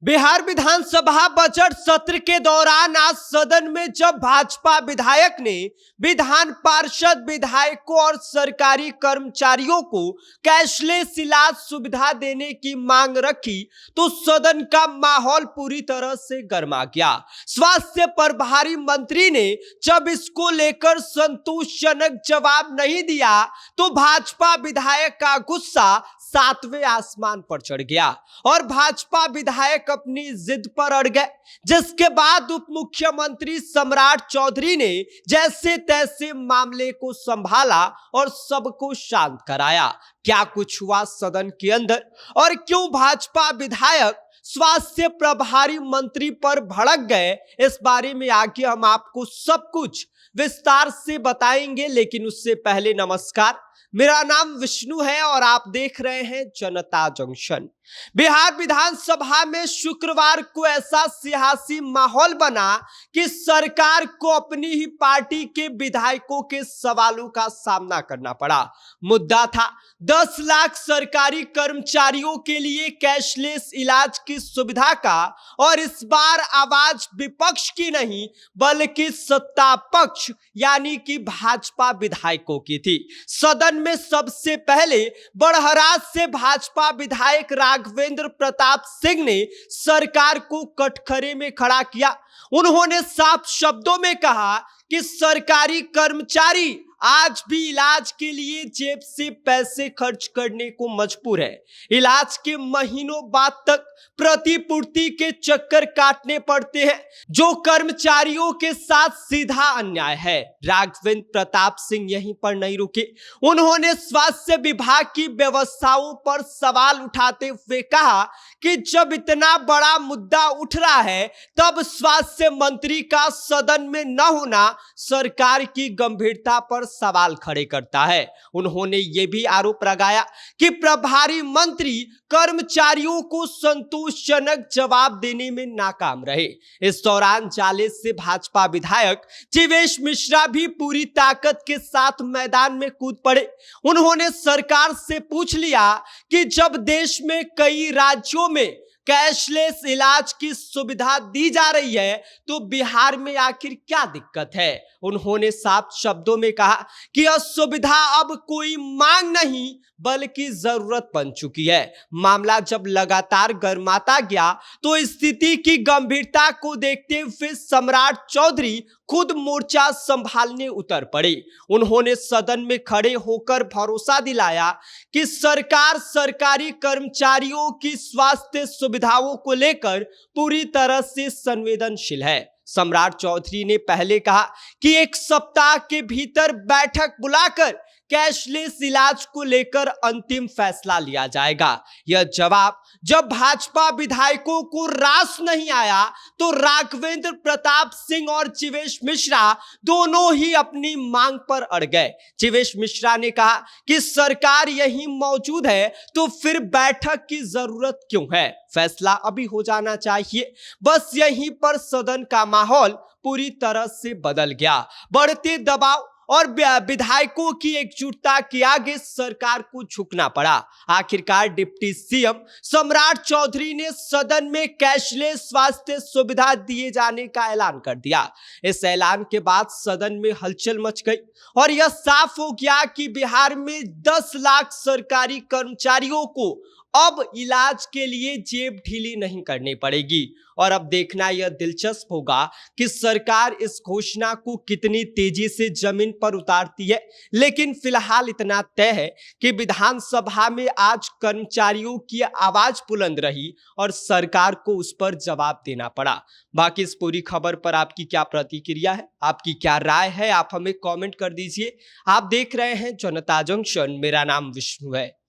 बिहार विधानसभा budget सत्र के दौरान आज सदन में जब भाजपा विधायक ने विधान पार्षद विधायकों और सरकारी कर्मचारियों को कैशलेस इलाज सुविधा देने की मांग रखी तो सदन का माहौल पूरी तरह से गर्मा गया। स्वास्थ्य प्रभारी मंत्री ने जब इसको लेकर संतोषजनक जवाब नहीं दिया तो भाजपा विधायक का गुस्सा सातवें आसमान पर चढ़ गया और भाजपा विधायक अपनी जिद पर अड़ गए, जिसके बाद उप मुख्यमंत्री सम्राट चौधरी ने जैसे तैसे मामले को संभाला और सबको शांत कराया। क्या कुछ हुआ सदन के अंदर और क्यों भाजपा विधायक स्वास्थ्य प्रभारी मंत्री पर भड़क गए, इस बारे में आगे हम आपको सब कुछ विस्तार से बताएंगे। लेकिन उससे पहले नमस्कार, मेरा नाम विष्णु है और आप देख रहे हैं जनता जंक्शन। बिहार विधानसभा में शुक्रवार को ऐसा सियासी माहौल बना कि सरकार को अपनी ही पार्टी के विधायकों के सवालों का सामना करना पड़ा। मुद्दा था 10 लाख सरकारी कर्मचारियों के लिए कैशलेस इलाज की सुविधा का और इस बार आवाज विपक्ष की नहीं बल्कि सत्ता पक्ष यानी कि भाजपा विधायकों की थी। सदन में सबसे पहले बड़हराज से भाजपा विधायक राघवेंद्र प्रताप सिंह ने सरकार को कटघरे में खड़ा किया। उन्होंने साफ शब्दों में कहा कि सरकारी कर्मचारी आज भी इलाज के लिए जेब से पैसे खर्च करने को मजबूर है। इलाज के महीनों बाद तक प्रतिपूर्ति के चक्कर काटने पड़ते हैं, जो कर्मचारियों के साथ सीधा अन्याय है। राघवेंद्र प्रताप सिंह यहीं पर नहीं रुके, उन्होंने स्वास्थ्य विभाग की व्यवस्थाओं पर सवाल उठाते हुए कहा कि जब इतना बड़ा मुद्दा उठ रहा है तब स्वास्थ्य मंत्री का सदन में न होना सरकार की गंभीरता पर सवाल खड़े करता है। उन्होंने यह भी आरोप लगाया कि प्रभारी मंत्री कर्मचारियों को संतोषजनक जवाब देने में नाकाम रहे। इस दौरान जाले से भाजपा विधायक जीवेश मिश्रा भी पूरी ताकत के साथ मैदान में कूद पड़े। उन्होंने सरकार से पूछ लिया कि जब देश में कई राज्यों में कैशलेस इलाज की सुविधा दी जा रही है तो बिहार में आखिर क्या दिक्कत है। उन्होंने साफ शब्दों में कहा कि यह सुविधा अब कोई मांग नहीं बल्कि जरूरत बन चुकी है। मामला जब लगातार गर्माता गया तो स्थिति की गंभीरता को देखते हुए सम्राट चौधरी खुद मोर्चा संभालने उतर पड़े। उन्होंने सदन में खड़े होकर भरोसा दिलाया कि सरकार सरकारी कर्मचारियों की स्वास्थ्य सुविधाओं को लेकर पूरी तरह से संवेदनशील है। सम्राट चौधरी ने पहले कहा कि 1 सप्ताह के भीतर बैठक बुलाकर कैशलेस इलाज को लेकर अंतिम फैसला लिया जाएगा। यह जवाब जब भाजपा विधायकों को रास नहीं आया तो राघवेंद्र प्रताप सिंह और जीवेश मिश्रा दोनों ही अपनी मांग पर अड़ गए। जीवेश मिश्रा ने कहा कि सरकार यहीं मौजूद है तो फिर बैठक की जरूरत क्यों है, फैसला अभी हो जाना चाहिए। बस यहीं पर सदन का माहौल पूरी तरह से बदल गया। बढ़ते दबाव और विधायकों की एकजुटता के आगे सरकार को झुकना पड़ा। आखिरकार डिप्टी सीएम सम्राट चौधरी ने सदन में कैशलेस स्वास्थ्य सुविधा दिए जाने का ऐलान कर दिया। इस ऐलान के बाद सदन में हलचल मच गई और यह साफ हो गया कि बिहार में 10 लाख सरकारी कर्मचारियों को अब इलाज के लिए जेब ढीली नहीं करनी पड़ेगी। और अब देखना यह दिलचस्प होगा कि सरकार इस घोषणा को कितनी तेजी से जमीन पर उतारती है। लेकिन फिलहाल इतना तय है कि विधानसभा में आज कर्मचारियों की आवाज बुलंद रही और सरकार को उस पर जवाब देना पड़ा। बाकी इस पूरी खबर पर आपकी क्या प्रतिक्रिया है, आपकी क्या राय है, आप हमें कमेंट कर दीजिए। आप देख रहे हैं जनता जंक्शन, मेरा नाम विष्णु है।